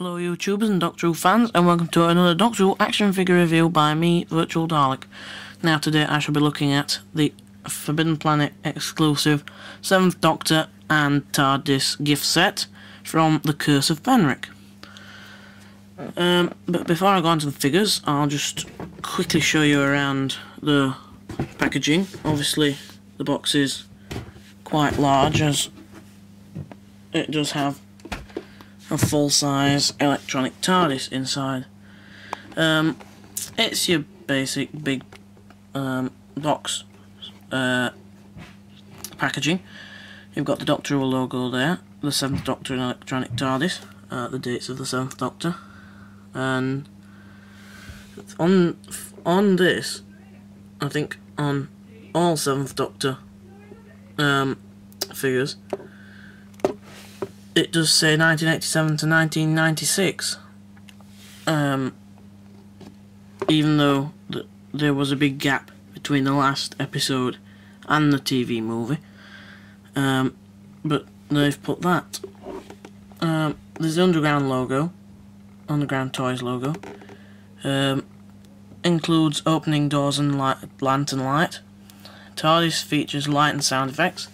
Hello YouTubers and Doctor Who fans, and welcome to another Doctor Who action figure review by me, Virtualdalek. Now today I shall be looking at the Forbidden Planet exclusive 7th Doctor and TARDIS gift set from The Curse of Fenric. But before I go on to the figures, I'll just quickly show you around the packaging. Obviously the box is quite large, as it does have a full-size electronic TARDIS inside. It's your basic big box packaging. You've got the Doctor Who logo there, the 7th Doctor and electronic TARDIS, the dates of the 7th Doctor, and on this, I think on all 7th Doctor figures, it does say 1987 to 1996, even though there was a big gap between the last episode and the TV movie, but they've put that. There's the Underground logo, Underground Toys logo, includes opening doors and lantern light. TARDIS features light and sound effects.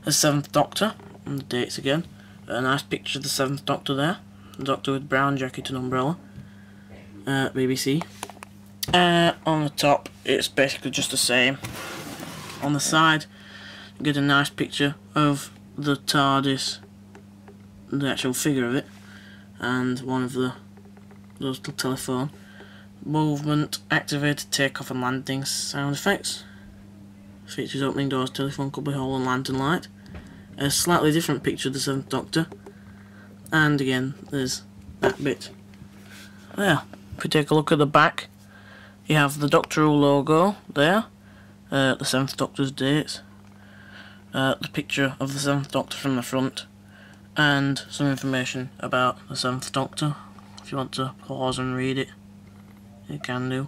The 7th Doctor, and the dates again. A nice picture of the 7th Doctor there. The Doctor with brown jacket and umbrella. BBC. On the top, it's basically just the same. On the side, you get a nice picture of the TARDIS, the actual figure of it, and one of those little telephone. Movement, activated, takeoff and landing sound effects. Features opening doors, telephone cubbyhole and lantern light. A slightly different picture of the 7th Doctor, and again there's that bit there. If we take a look at the back, you have the Doctor Who logo there, the 7th Doctor's dates, the picture of the 7th Doctor from the front, and some information about the 7th Doctor. If you want to pause and read it, you can do.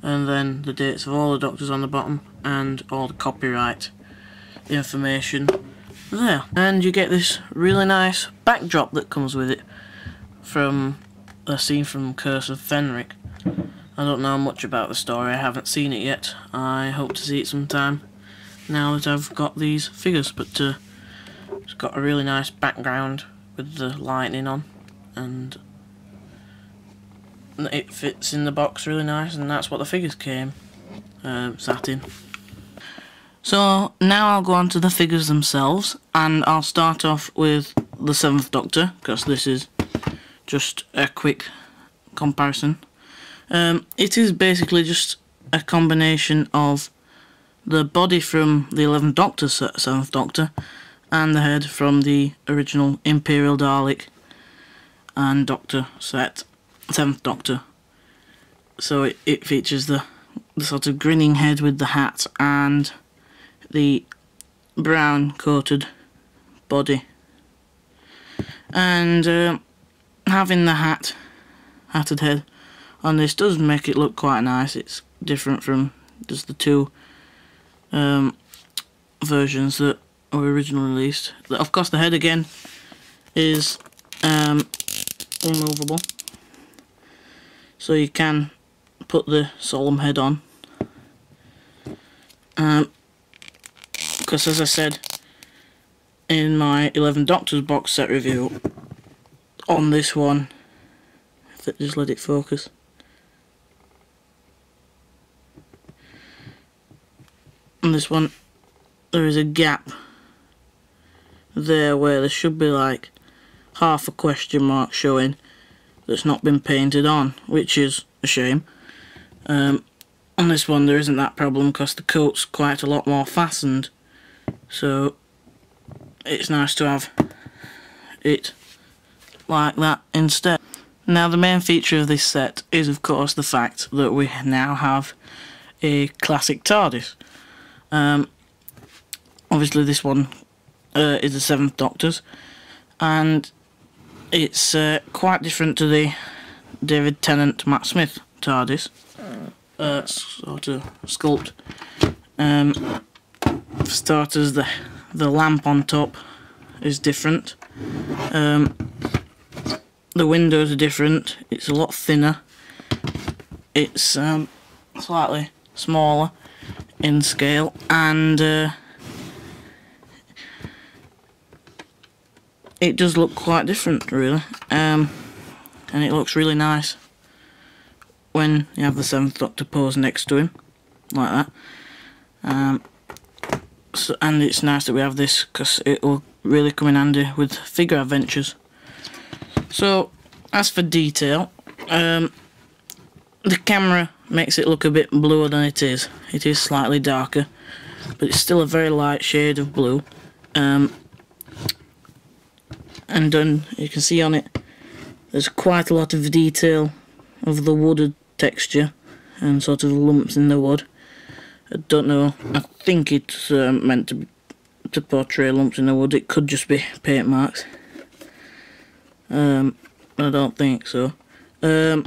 And then the dates of all the Doctors on the bottom, and all the copyright information there. And you get this really nice backdrop that comes with it from a scene from Curse of Fenric. I don't know much about the story, I haven't seen it yet. I hope to see it sometime now that I've got these figures, but it's got a really nice background with the lightning on, and it fits in the box really nice, and that's what the figures came sat in. So now I'll go on to the figures themselves, and I'll start off with the 7th Doctor, because this is just a quick comparison. It is basically just a combination of the body from the 11th Doctor, 7th Doctor, and the head from the original Imperial Dalek and Doctor set, 7th Doctor. So it features the sort of grinning head with the hat and the brown coated body, and having the hatted head on this does make it look quite nice. It's different from just the two versions that were originally released. Of course the head again is removable, so you can put the solemn head on, because as I said in my 11 Doctors box set review, on this one, if it just let it focus, on this one there is a gap there where there should be like half a question mark showing that's not been painted on, which is a shame. On this one there isn't that problem because the coat's quite a lot more fastened, so it's nice to have it like that instead. Now the main feature of this set is of course the fact that we now have a classic TARDIS. Obviously this one is the 7th Doctor's, and it's quite different to the David Tennant, Matt Smith TARDIS sort of sculpt. For starters, the lamp on top is different. The windows are different. It's a lot thinner. It's slightly smaller in scale, and it does look quite different, really. And it looks really nice when you have the 7th Doctor pose next to him, like that. So, and it's nice that we have this, because it will really come in handy with figure adventures. So, as for detail, the camera makes it look a bit bluer than it is. It is slightly darker, but it's still a very light shade of blue. And then you can see on it, there's quite a lot of detail of the wooded texture and sort of lumps in the wood. I don't know, I think it's meant to portray lumps in the wood. It could just be paint marks. I don't think so. The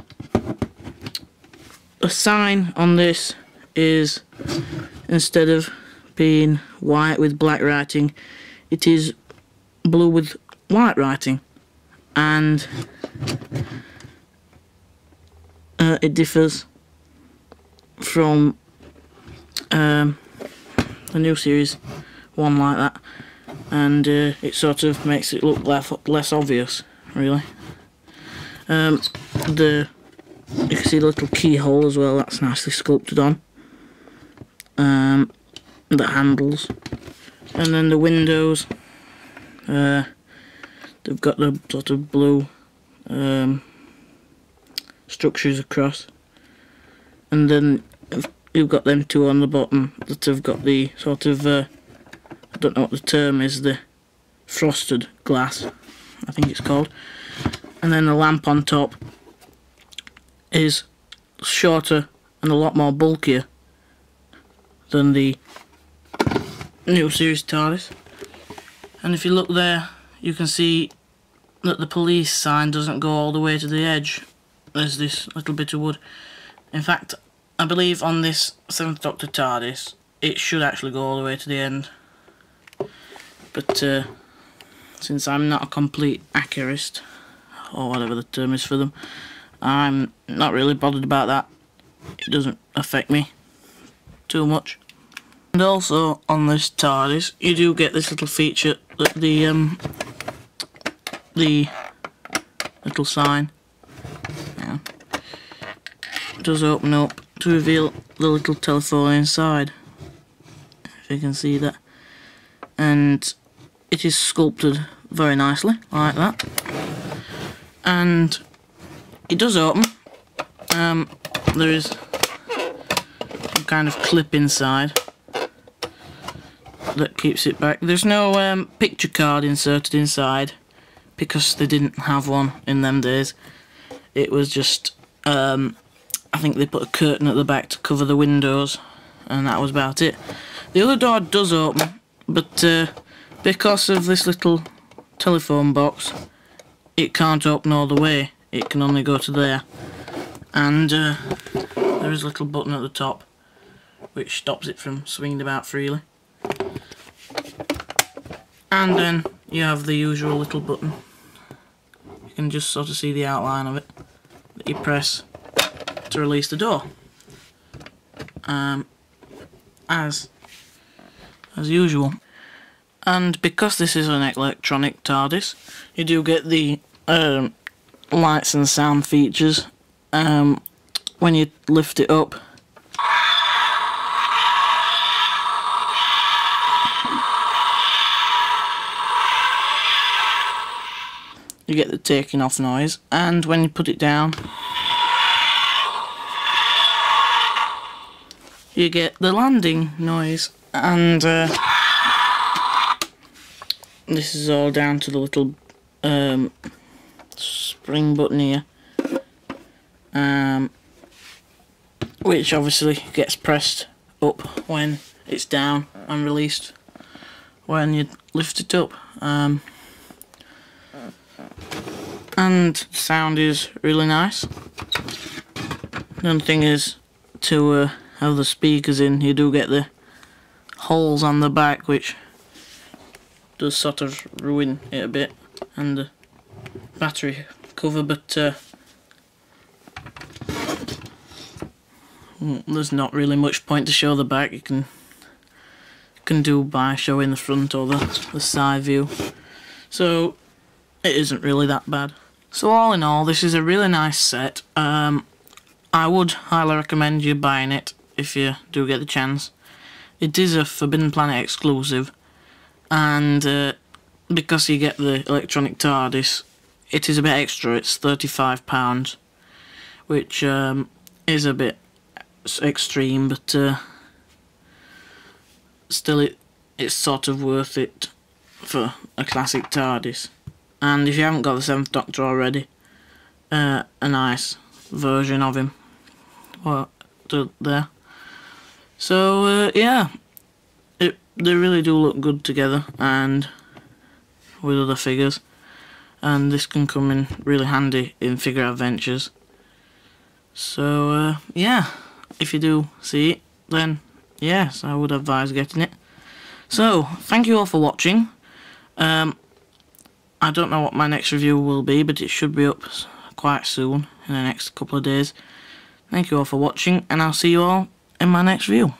sign on this is, instead of being white with black writing, it is blue with white writing, and it differs from the new series one like that, and it sort of makes it look less obvious, really. You can see the little keyhole as well, that's nicely sculpted on. The handles, and then the windows, they've got the sort of blue structures across, and then you've got them two on the bottom that have got the sort of I don't know what the term is, the frosted glass, I think it's called. And then the lamp on top is shorter and a lot more bulkier than the new series TARDIS. And if you look there, you can see that the police sign doesn't go all the way to the edge. There's this little bit of wood. In fact, I believe on this 7th Doctor TARDIS, it should actually go all the way to the end. But since I'm not a complete accurist, or whatever the term is for them, I'm not really bothered about that. It doesn't affect me too much. And also on this TARDIS, you do get this little feature that the little sign, yeah, does open up to reveal the little telephone inside, if you can see that, and it is sculpted very nicely like that, and it does open. There is some kind of clip inside that keeps it back. There's no picture card inserted inside, because they didn't have one in them days. It was just I think they put a curtain at the back to cover the windows, and that was about it. The other door does open, but because of this little telephone box, it can't open all the way. It can only go to there, and there is a little button at the top which stops it from swinging about freely. And then you have the usual little button. You can just sort of see the outline of it that you press to release the door, as usual. And because this is an electronic TARDIS, you do get the lights and sound features. When you lift it up, you get the taking off noise, and when you put it down, you get the landing noise. And this is all down to the little spring button here, which obviously gets pressed up when it's down and released when you lift it up. And the sound is really nice. The only thing is, to have the speakers in, you do get the holes on the back which does sort of ruin it a bit, and the battery cover, but there's not really much point to show the back. You can do by showing the front or the side view, so it isn't really that bad. So all in all, this is a really nice set. I would highly recommend you buying it if you do get the chance. It is a Forbidden Planet exclusive, and because you get the electronic TARDIS, it is a bit extra. It's £35, which is a bit extreme, but still it's sort of worth it for a classic TARDIS. And if you haven't got the 7th Doctor already, a nice version of him there. So yeah, they really do look good together and with other figures, and this can come in really handy in figure adventures. So yeah, if you do see it, then yes, I would advise getting it. So thank you all for watching. I don't know what my next review will be, but it should be up quite soon, in the next couple of days. Thank you all for watching, and I'll see you all in my next review.